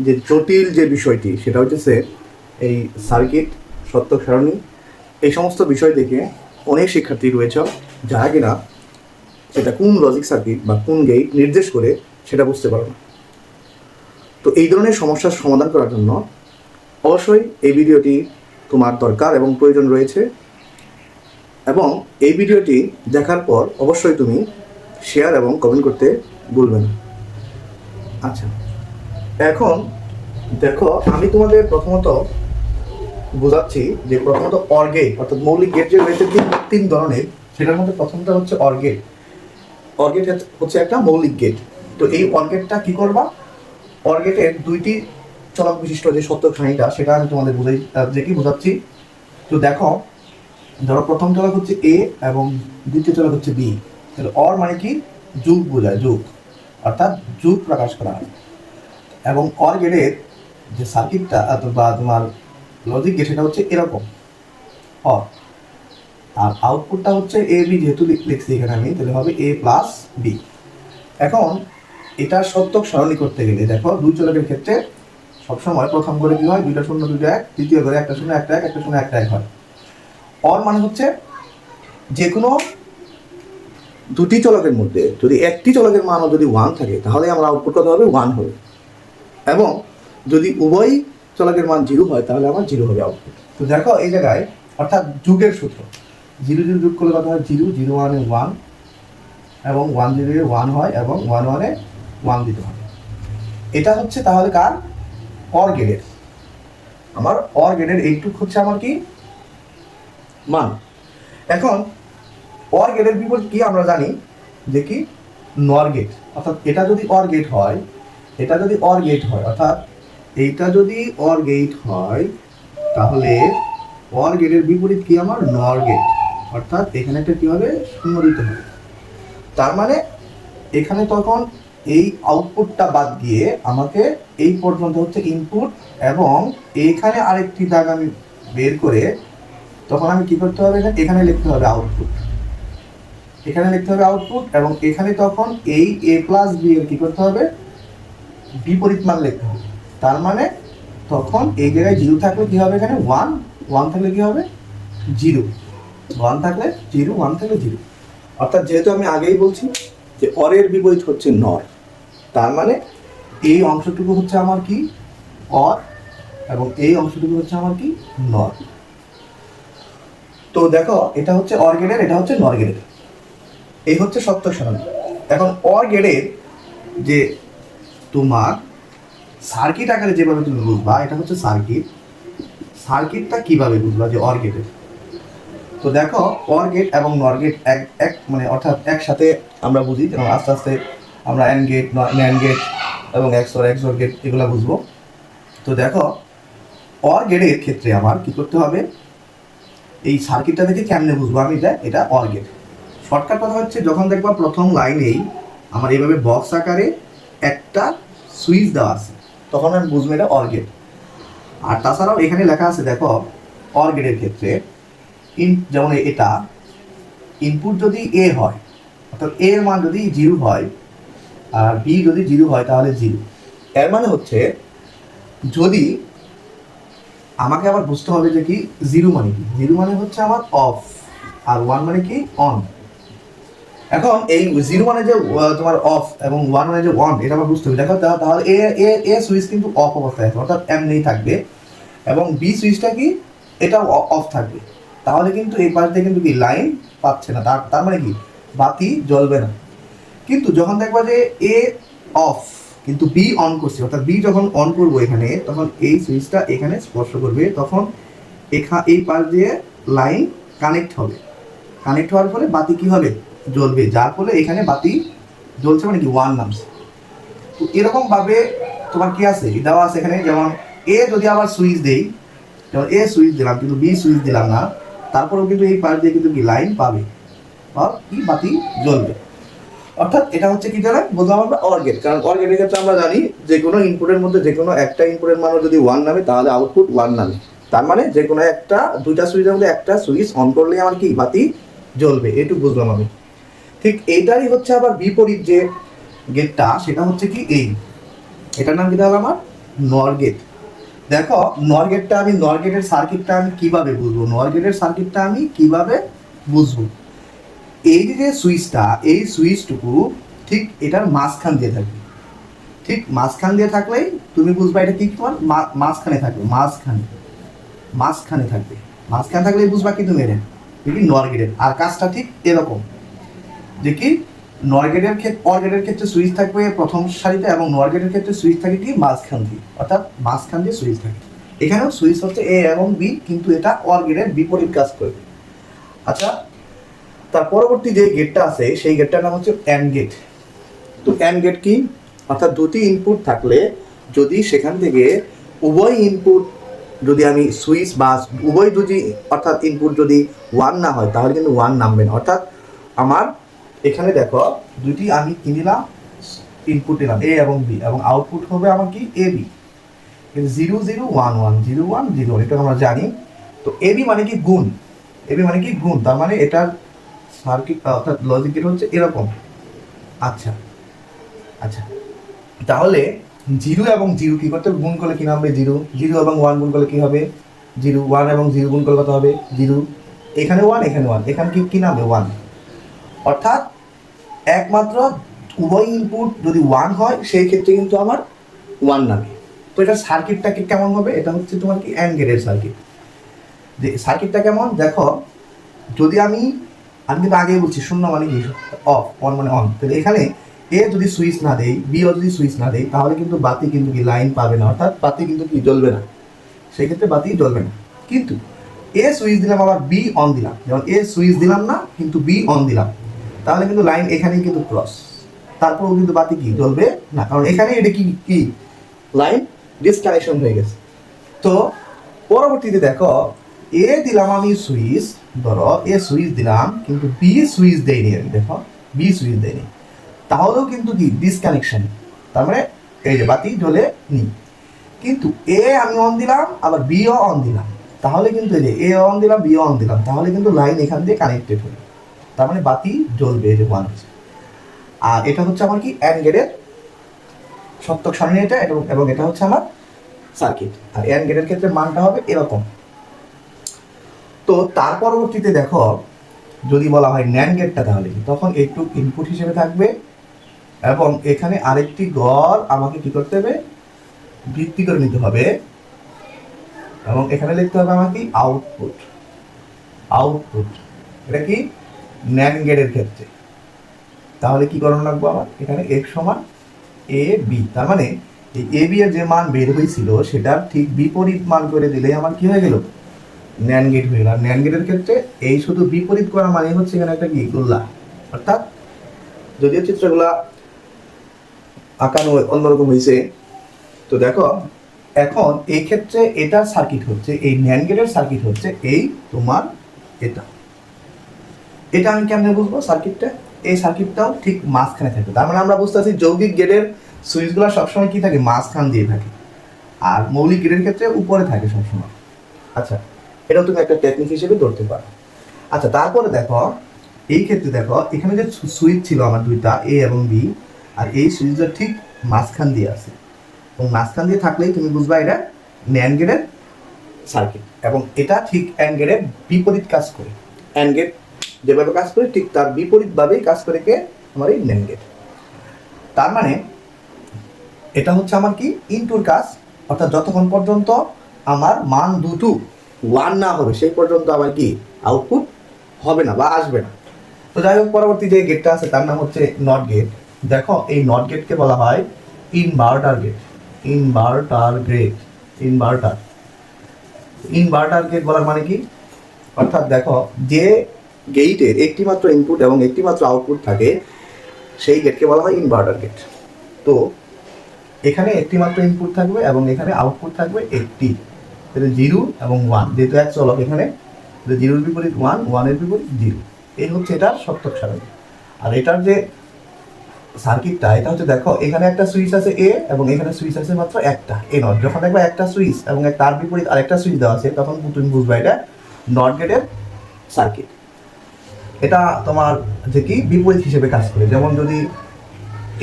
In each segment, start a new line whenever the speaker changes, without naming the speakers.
যে জটিল যে বিষয়টি সেটা হচ্ছে এই সার্কিট, সত্যক সারণী, এই সমস্ত বিষয় দেখে অনেক শিক্ষার্থী রয়েছে যারা কিনা সেটা কোন লজিক সার্কিট বা কোন গেট নির্দেশ করে সেটা বুঝতে পারো না। তো এই ধরনের সমস্যার সমাধান করার জন্য অবশ্যই এই ভিডিওটি তোমার দরকার এবং প্রয়োজন রয়েছে, এবং এই ভিডিওটি দেখার পর অবশ্যই তুমি শেয়ার এবং কমেন্ট করতে ভুলবে না। আচ্ছা, এখন দেখো আমি তোমাদের প্রথমত বোঝাচ্ছি যে প্রথমত অর গেট অর্থাৎ মৌলিক গেট যে রয়েছে তিন ধরনের, সেটার মধ্যে প্রথমটা হচ্ছে অর গেট। অর গেট হচ্ছে একটা মৌলিক গেট। তো এই অর গেটটা কি করবা, অর গেটের দুইটি চলক বিশিষ্ট যে সত্যক সারণীটা সেটা আমি তোমাদের বোঝাচ্ছি। তো দেখো, ধরো প্রথম চলক হচ্ছে এ এবং দ্বিতীয় চলক হচ্ছে বি। তাহলে অর মানে কি, যুগ বোঝায়, যুগ অর্থাৎ যুগ প্রকাশ করা হয়। এবং অর গেটের যে সার্কিটটা বা তোমার লজিক গেট সেটা হচ্ছে এরকম অর, আর আউটপুটটা হচ্ছে এ বি, যেহেতু লিখছি এখানে আমি, তাহলে হবে এ প্লাস বি। এখন এটা সত্যক সারণী করতে গেলে দেখো দুই চলকের ক্ষেত্রে সবসময় প্রথম করে কি হয়, 2টা 0 2টা 1, দ্বিতীয় করে 1টা 0 1টা 1 1টা 0 1টা 1 হয়। অর মানে হচ্ছে যে কোনো দুটি চলকের মধ্যে যদি একটি চলকের মানও যদি 1 থাকে তাহলে আমার আউটপুট কত হবে, 1 হবে, এবং যদি উভয় চলকের মান 0 হয় তাহলে আমার 0 হবে আউটপুট। তো দেখো এই জায়গায় অর্থাৎ যুগের সূত্র, 0 0 যোগ করলে কত হয়, 0 0 1 এ 1, এবং 1 0 এ 1 হয়, এবং 1 1 এ 1 দিতে হবে। এটা হচ্ছে তাহলে কার, অর গেটের। আমার অর গেটের এইটুক হচ্ছে আমার কি মান। এখন অর গেটের বিপরীত কি আমরা জানি যে কি, নর গেট। অর্থাৎ এটা যদি অর গেট হয়, এটা যদি অর গেট হয়, অর্থাৎ এইটা যদি অর গেট হয় তাহলে অর গেটের বিপরীত কি আমার, নর গেট। অর্থাৎ এখানে একটা কি হবে, শূন্য দিতে হবে। তার মানে এখানে তখন এই আউটপুটটা বাদ দিয়ে আমাকে এই পর্যন্ত হচ্ছে ইনপুট, এবং এইখানে আরেকটি দাগ আমি বের করে তখন আমি কি করতে হবে, এখানে লিখতে হবে আউটপুট, এখানে লিখতে হবে আউটপুট, এবং এখানে তখন এই এ প্লাস বি এর কি করতে হবে, বিপরীত মান লিখতে হবে। তার মানে তখন এই জায়গায় 0 থাকলে কি হবে, এখানে 1 1 থাকলে কি হবে 0, 1 থাকলে 0 1 থাকলে 0। অর্থাৎ যেহেতু আমি আগেই বলছি যে অরের বিপরীত হচ্ছে নর, তার মানে এই অংশটুকু হচ্ছে আমার কি, অর, এবং এই অংশটুকু হচ্ছে আমার কি, নর। তো দেখো এটা হচ্ছে অর গেটের, এটা হচ্ছে নর গেটের, এই হচ্ছে সত্যক সারণী। এখন অর গেটের যে তোমার সার্কিট আকারে যেভাবে তুমি বুঝবা, এটা হচ্ছে সার্কিট, সার্কিটটা কিভাবে বুঝবা যে অর গেটের। তো দেখো অর গেট এবং নর গেট এক মানে অর্থাৎ একসাথে আমরা বুঝি, যেমন আস্তে আস্তে আমরা অ্যান্ড গেট, ন্যান্ড গেট এবং এক্সঅর গেট এগুলো বুঝবো। তো দেখো অর গেটের ক্ষেত্রে আমার কি করতে হবে, এই সার্কিটটা দেখে কেমনে বুঝবো আমি এটা অর গেট। শর্টকাট কথা হচ্ছে, যখন দেখবা প্রথম লাইনেই আমার এইভাবে বক্স আকারে একটা সুইচ দেওয়া আছে, তখন আমি বুঝবো এটা অর গেট। আর তাছাড়াও এখানে লেখা আছে দেখো অর গেটের ক্ষেত্রে যেমন এটা ইনপুট যদি এ হয়, অর্থাৎ এ এর মান যদি 0 হয় আর বি যদি 0 হয় তাহলে 0। এর মানে হচ্ছে যদি আমাকে আবার বুঝতে হবে যে কি 0 মানে কি, 0 মানে হচ্ছে আমার অফ, আর 1 মানে কি অন। এখন এই 0 মানে যে তোমার অফ এবং 1 মানে যে অন, এটা আমার বুঝতে হবে। দেখো তাহলে এ এ এ সুইচ কিন্তু অফ অবস্থায় আছে, অর্থাৎ এমনিই থাকবে, এবং বি সুইচটা কি, এটাও অফ থাকবে। তাহলে কিন্তু এই পাশ দিয়ে কিন্তু কি লাইন পাচ্ছে না, তার মানে কি বাতি জ্বলবে না। কিন্তু যখন দেখবা যে এ অফ কিন্তু বি অন করছে, অর্থাৎ বি যখন অন করবো এখানে, তখন এই সুইচটা এখানে স্পর্শ করবে, তখন এই পাশ দিয়ে লাইন কানেক্ট হবে, কানেক্ট হওয়ার ফলে বাতি কি হবে, জ্বলবে, যার ফলে এখানে বাতি জ্বলছে, মানে কি 1 নামছে। তো এরকম ভাবে তোমার কি আছে, দেওয়া আছে এখানে, যেমন এ যদি আবার সুইচ দেই, যেমন এ সুইচ দিলাম কিন্তু বি সুইচ দিলাম না, তারপরেও কিন্তু এই পাশ দিয়ে কিন্তু কি লাইন পাবে বা কি বাতি জ্বলবে। অর্থাৎ এটা হচ্ছে কি জানা বুঝলাম আমরা অর গেট। কারণ অর গেটের ক্ষেত্রে আমরা জানি যে কোনো ইনপুটের মধ্যে যে কোনো একটা ইনপুটের মানও যদি 1 নামে তাহলে আউটপুট 1 নামে। তার মানে যে কোনো একটা দুইটা সুইচের মধ্যে একটা সুইচ অন করলেই আমার কি বাতি জ্বলবে, এটুকু বুঝলাম আমি। ঠিক এইটারই হচ্ছে আবার বিপরীত যে গেটটা, সেটা হচ্ছে কি এই, এটার নাম কি তাহলে আমার নর গেট। দেখো নর গেটের সার্কিটটা আমি কিভাবে বুঝবো, নর গেটের সার্কিটটা আমি কিভাবে বুঝবো? এই যে সুইচটা, এই সুইচটুকু ঠিক এটার মাঝখান দিয়ে থাকবে, ঠিক মাঝখান দিয়ে থাকলেই তুমি বুঝবা এটা কি, তোমার মাঝখানে থাকবে, মাঝখানে থাকলেই বুঝবা কি তুমি এটা কি নর গেটের। আর কাজটা ঠিক এরকম যে কি নর গেটের ক্ষেত্রে সুইচ থাকবে প্রথম সারিতে, এবং নর গেটের ক্ষেত্রে সুইচ থাকে কি মাঝখান দিয়ে, অর্থাৎ মাঝখান দিয়ে সুইচ থাকে। এখানেও সুইচ হচ্ছে এ এবং বি, কিন্তু এটা অর গেটের বিপরীত কাজ করবে। আচ্ছা, তার পরবর্তী যে গেটটা আছে সেই গেটটার নাম হচ্ছে অ্যান্ড গেট। তো অ্যান্ড গেট কি, অর্থাৎ দুটি ইনপুট থাকলে যদি সেখান থেকে উভয় ইনপুট যদি আমি সুইচ বা উভয় দুটি অর্থাৎ ইনপুট যদি 1 না হয় তাহলে কিন্তু 1 নামবে না। অর্থাৎ আমার এখানে দেখো দুটি আমি কি নিলাম, ইনপুট নিলাম এ এবং বি, এবং আউটপুট হবে আমার কি এ বি, কিন্তু 0 0 1 1 0 1 0, এটা আমরা জানি। তো এ বি মানে কি গুণ, তার মানে এটার সার্কিট অর্থাৎ লজিক গেট হচ্ছে এরকম। আচ্ছা, তাহলে 0 এবং 0 কি করতে গুণ করলে কি নামবে 0, 0 এবং 1 গুণ করলে কি হবে 0, 1 এবং 0 গুণ করলে কত হবে 0, এখানে 1 এখানে 1, এখানে কি নামবে 1। অর্থাৎ একমাত্র উভয় ইনপুট যদি 1 হয় সেই ক্ষেত্রে কিন্তু আমার 1 নামে। তো এটা সার্কিটটা কি কেমন হবে, এটা হচ্ছে তোমার কি অ্যান্ড গেটের সার্কিট। যে সার্কিটটা কেমন দেখো, যদি আমি কিন্তু আগেই বলছি 0 মানে কি অফ, 1 মানে অন। তাহলে এখানে এ যদি সুইচ না দেই, বিও যদি সুইচ না দেই, তাহলে কিন্তু বাতি কিন্তু কি লাইন পাবে না, অর্থাৎ বাতি কিন্তু কি জ্বলবে না, সেই ক্ষেত্রে বাতি জ্বলবে না। কিন্তু এ সুইচ দিলাম আবার বি অন দিলাম, যেমন এ সুইচ দিলাম না কিন্তু বি অন দিলাম, তাহলে কিন্তু লাইন এখানেই কিন্তু ক্রস, তারপরেও কিন্তু বাতি কি জ্বলবে না, কারণ এখানে এটা কি লাইন ডিসকানেকশন হয়ে গেছে। তো পরবর্তীতে দেখো এ দিলাম আমি সুইচ, ধরো এ সুইচ দিলাম কিন্তু বি সুইচ দেয়নি, আমি দেখো বি সুইচ দেয়নি, তাহলেও কিন্তু কি ডিসকানেকশন, তার মানে এই যে বাতি জ্বলে নি। কিন্তু এ আমি অন দিলাম আবার বিও অন দিলাম, তাহলে কিন্তু এই যে এ অন দিলাম বিও অন দিলাম, তাহলে কিন্তু লাইন এখান দিয়ে কানেক্টেড হলো, তার মানে বাতি জ্বলবে, এই যে 1 হচ্ছে। আর এটা হচ্ছে আমার কি অ্যান্ড গেটের সত্যক সারণী এটা, এবং এটা হচ্ছে আমার সার্কিট। আর অ্যান্ড গেটের ক্ষেত্রে মানটা হবে এরকম। তো তার পরবর্তীতে দেখো যদি বলা হয় ন্যান্ড গেটটা, তাহলে তখন একটু ইনপুট হিসেবে থাকবে, এবং এখানে আরেকটি ঘর আমাকে কি করতে হবে, ভিত্তি করে নিতে হবে, এবং এখানে লিখতে হবে আমাকে আউটপুট। এটা কি ন্যান্ড গেটের ক্ষেত্রে, তাহলে কি করানো লাগবে আমার, এখানে x সমান এ বি, তার মানে এই এ বি এর যে মান বের হয়েছিল সেটার ঠিক বিপরীত মান করে দিলে আমার কি হয়ে গেল, ন্যান্ড গেট হয়ে গেল। আর ন্যান্ড গেটের ক্ষেত্রে এই শুধু বিপরীত করা মানে হচ্ছে এখানে একটা কি গোল্লা, অর্থাৎ যদিও চিত্রগুলা আঁকানো অন্যরকম হয়েছে। তো দেখো এখন এই ক্ষেত্রে এটার সার্কিট হচ্ছে, এই ন্যান্ড গেটের সার্কিট হচ্ছে এই তোমার এটা আমি কেমনে বুঝবো সার্কিটটা, এই সার্কিটটাও ঠিক মাঝখানে থাকে। তার মানে আমরা বুঝতে পারছি যৌগিক গেটের সুইচগুলো সবসময় কি থাকে, মাঝখান দিয়ে থাকে, আর মৌলিক গেটের ক্ষেত্রে উপরে থাকে সবসময়। আচ্ছা, এটাও তুমি একটা টেকনিক হিসেবে ধরতে পারো। আচ্ছা, তারপরে দেখো এই ক্ষেত্রে দেখো এখানে যে সুইচ ছিল আমার দুইটা এ এবং বি, আর এই সুইচটা ঠিক মাঝখান দিয়ে আছে, এবং মাঝখান দিয়ে থাকলেই তুমি বুঝবা এটা ন্যান্ড গেটের সার্কিট, এবং এটা ঠিক অ্যান্ড গেটের বিপরীত কাজ করে। অ্যান্ড গেট যেভাবে কাজ করে ঠিক তার বিপরীতভাবেই কাজ করে কে আমার এই ন্যান্ড গেট। তার মানে এটা হচ্ছে আমার কি ইনপুট কাজ, অর্থাৎ যতক্ষণ পর্যন্ত আমার মান দুটো 1 না হবে সেই পর্যন্ত আবার কি আউটপুট হবে না বা আসবে না। তো যাই হোক, পরবর্তী যে গেটটা আছে তার নাম হচ্ছে নট গেট। দেখো এই নট গেটকে বলা হয় ইনভার্টার গেট। ইনভার্টার গেট বলার মানে কি, অর্থাৎ দেখো যে গেটের একটি মাত্র ইনপুট এবং একটি মাত্র আউটপুট থাকে সেই গেটকে বলা হয় ইনভার্টার গেট। তো এখানে একটি মাত্র ইনপুট থাকবে এবং এখানে আউটপুট থাকবে একটি, 0 এবং 1, যেহেতু এক চলক এখানে 0-র বিপরীত 1, 1-এর বিপরীত 0, এই হচ্ছে এটার সত্যক সারণী। আর এটার যে সার্কিটটা এটা হচ্ছে দেখো এখানে একটা সুইচ আছে এ এবং এখানে সুইচ আছে মাত্র একটা, এ নট। যখন দেখবে একটা সুইচ এবং তার বিপরীত আরেকটা সুইচ দেওয়া আছে তখন তুমি বুঝবা এটা নট গেটের সার্কিট। এটা তোমার যে কি বিপরীত হিসেবে কাজ করে। যেমন যদি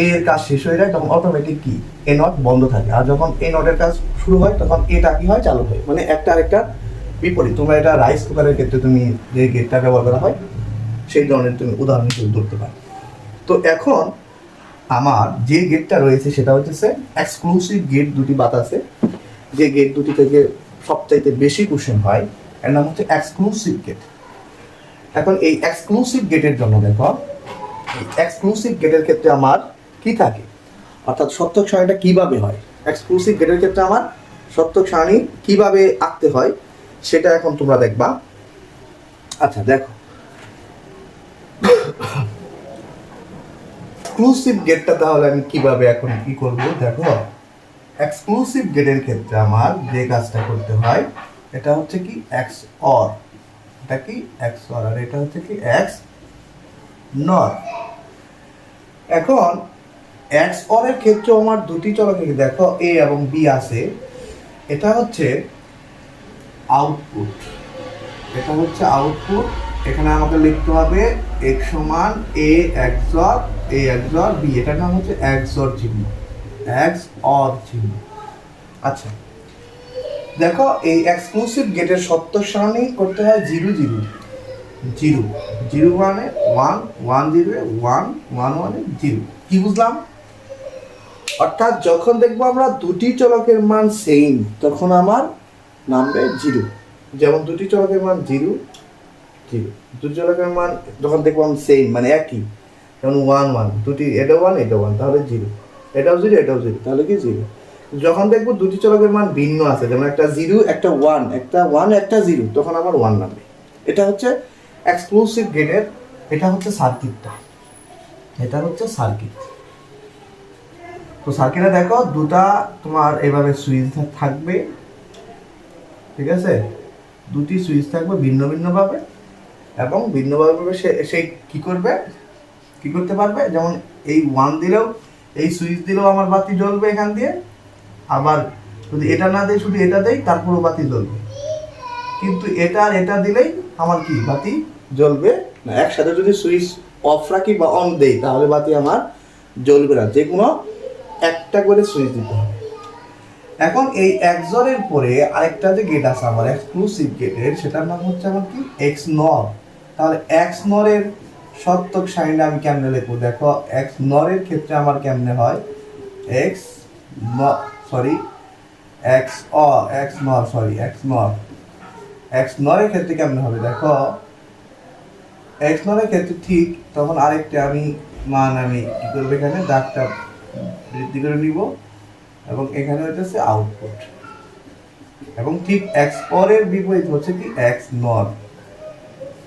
এ এর কাজ শেষ হয়ে যায় তখন অটোমেটিক কি এ নট বন্ধ থাকে, আর যখন এ নটের কাজ শুরু হয় তখন এটা কি হয় চালু হয়, মানে একটা আরেকটা বিপরীত। তোমরা এটা রাইস কুকারের ক্ষেত্রে তুমি যে গেটটা ব্যবহার করা হয় সেই ধরনের তুমি উদাহরণ হিসেবে ধরতে পারো। তো এখন আমার যে গেটটা রয়েছে সেটা হচ্ছে এক্সক্লুসিভ গেট, দুটি বাতাসে যে গেট দুটি থেকে সবচাইতে বেশি কোশ্চেন হয় এর নাম হচ্ছে এক্সক্লুসিভ গেট। এখন এই এক্সক্লুসিভ গেটের জন্য দেখো, এক্সক্লুসিভ গেটের ক্ষেত্রে আমার কি থাকে, অর্থাৎ সত্যক সারণীটা কিভাবে হয়, এক্সক্লুসিভ গেটের ক্ষেত্রে আমার সত্যক সারণী কিভাবে আঁকতে হয় সেটা এখন তোমরা দেখবা। আচ্ছা দেখো, এক্সক্লুসিভ গেটটা তাহলে আমি কিভাবে এখন কি করব, দেখো এক্সক্লুসিভ গেটের ক্ষেত্রে আমার যে কাজটা করতে হয় এটা হচ্ছে কি এক্স অর, এটা কি এক্স অর, আর এটা হচ্ছে কি এক্স নর। এখন এক্স অর এর ক্ষেত্রে আমার দুটি চলকে দেখো এ এবং বি আছে, এটা হচ্ছে আউটপুট, এটা হচ্ছে আউটপুট। এখানে আমাকে লিখতে হবে x সমান a XOR a XOR b, এটার নাম হচ্ছে XOR চিহ্ন, XOR চিহ্ন। আচ্ছা দেখো এই এক্সক্লুসিভ গেটের সত্য সারণী করতে হয় 0 0 0 0 মানে 1 1 0 1 1 মানে 0। কি বুঝলাম? অর্থাৎ যখন দেখবো আমরা দুটি চলকের মান সেম তখন আমার নামবে 0, যেমন দুটি চলকের মান 0 0, দুটি চলকের মান যখন দেখবো আমি সেম মানে একই, যেমন 1 1, দুটি এটা 1 এটা 1 তাহলে 0, এটাও 0 এটাও 0 তাহলে কি 0। যখন দেখবো দুটি চলকের মান ভিন্ন আছে, যেমন একটা 0 একটা 1, একটা 1 একটা 0, তখন আমার 1 নামবে। এটা হচ্ছে এক্সক্লুসিভ গেটের, এটা হচ্ছে সার্কিটটা, এটা হচ্ছে সার্কিট। তো সার্কিটে দেখো দুটা তোমার এভাবে সুইচ থাকবে, ঠিক আছে, দুটি সুইচ থাকবে ভিন্ন ভিন্নভাবে, এবং ভিন্নভাবে সে কি করবে, কি করতে পারবে, যেমন এই 1 দিলেও এই সুইচ দিলেও আমার বাতি জ্বলবে এখান দিয়ে, আবার যদি এটা না দেয় শুধু এটা দেয় তারপরও বাতি জ্বলবে, কিন্তু এটা আর এটা দিলেই আমার কি বাতি জ্বলবে না। একসাথে যদি সুইচ অফ রাখি বা অন দেই তাহলে বাতি আমার জ্বলবে না, যে কোনো একটা করে সুইচ দিতে হবে। এখন এই XOR এর পরে আরেকটা যে গেট আছে আমার এক্সক্লুসিভ গেটের, সেটার নাম হচ্ছে আমার কি এক্স নর। তাহলে এক্স নরের সত্যক সারণীটা আমি কেমনে লিখবো, দেখো এক্স নরের ক্ষেত্রে আমার কেমনে হয়, এক্স নরের ক্ষেত্রে কেমনে হবে, দেখো এক্স নরের ক্ষেত্রে ঠিক তখন আরেকটা আমি মান আমি কি করবো, এখানে দাগটা বৃদ্ধি করে নিব এবং এখানে হচ্ছে আউটপুট, এবং ঠিক এক্স অরের বিপরীত হচ্ছে কি এক্স নর,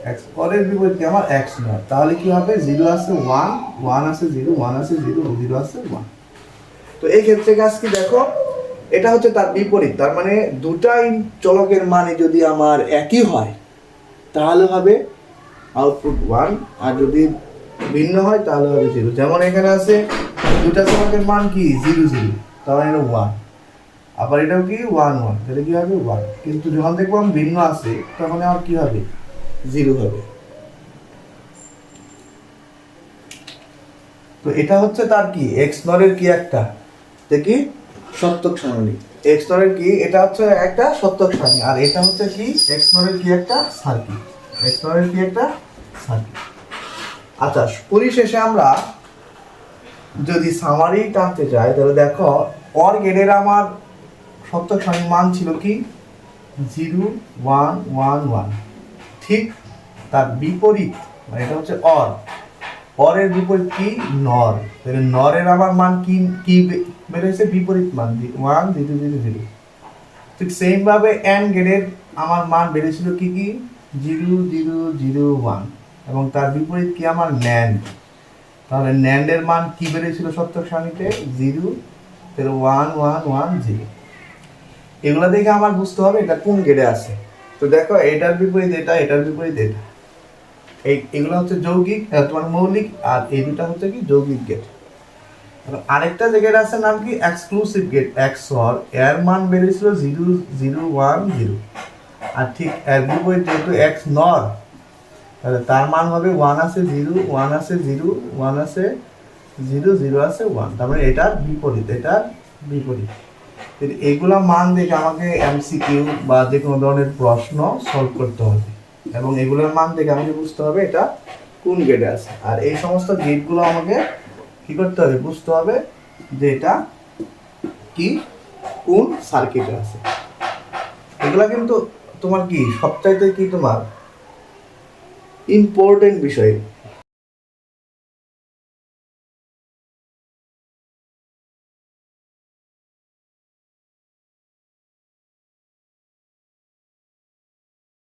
এক্স অরের বিপরীত কি আমার এক্স নর। তাহলে কি হবে, 0 আছে 1 1 আছে 0 1 আছে 0 0 আছে 1। তো এই ক্ষেত্রে কাজ কি দেখো, এটা হচ্ছে তার বিপরীত, তার মানে দুটাই চলকের মানে যদি আমার একই হয় তাহলে হবে আউটপুট 1, আর যদি ভিন্ন হয় তাহলে হবে 0। যেমন এখানে আছে দুটা চলকের মান কি 0 0, তাহলে এটা 1, আবার এটাও কি 1 1, তাহলে কি হবে 1, কিন্তু যখন দেখবো আমি ভিন্ন আছে তখন আমার কি হবে 0 হবে। তো এটা হচ্ছে তার কি এক্স নরের কি একটা দেখি সত্যক সারণী, এক্স নরের কি এটা হচ্ছে একটা সত্যক সারণী, আর এটা হচ্ছে কি এক্স নরের কি একটা সার্কিট, এক্স নরের কি একটা সার্কিট। আচ্ছা পরিশেষে আমরা যদি সামারি টানতে চাই তাহলে দেখো অর গেটের আমার সত্যক সারণীর মান ছিল কি 0 1 1 1, ঠিক তার বিপরীত মানে এটা হচ্ছে অর, অরের বিপরীত কি নর, তাহলে নরের আমার মান কি কি বের হয়েছে বিপরীত মান 1 0 0 0। ঠিক সেম ভাবে এন্ড গেটের আমার মান বেড়েছিল কি কি 0 0 0 1, এবং তার বিপরীত কি আমার ন্যান্ড, তাহলে ন্যান্ডের মান কি বেড়েছিল সত্যক সারণীতে 0 তাহলে 1 1 1 0। এগুলো দেখে আমার বুঝতে হবে এটা কোন গেটে আছে। তো দেখো এটার বিপরীত এটা, এটার বিপরীত এটা, এগুলো হচ্ছে যৌগিক তোমার মৌলিক, আর এই দুটা হচ্ছে কি যৌগিক গেট। আরেকটা যে গেট আছে নাম কি এক্সক্লুসিভ গেট XOR, এর মান বেরিয়েছিল 0 0 1 0, আর ঠিক এর বিপরীত যেহেতু এক্স নর তাহলে তার মান হবে 1 আছে 0 1 আছে 0 1 আছে জিরো জিরো আছে ওয়ান, তার মানে এটার বিপরীত, এটার বিপরীত। এইগুলা মান দেখে আমাকে এমসিকিউ বা যে কোনো ধরনের প্রশ্ন সলভ করতে হবে, এবং এগুলোর মান দেখে আমাকে বুঝতে হবে এটা কোন গেটে আছে। আর এই সমস্ত গেটগুলো আমাকে কি করতে হবে, বুঝতে হবে যে এটা কি কোন সার্কিটে আছে। এগুলা কিন্তু তোমার কি সবচাইতে কি তোমার ইম্পর্টেন্ট বিষয়।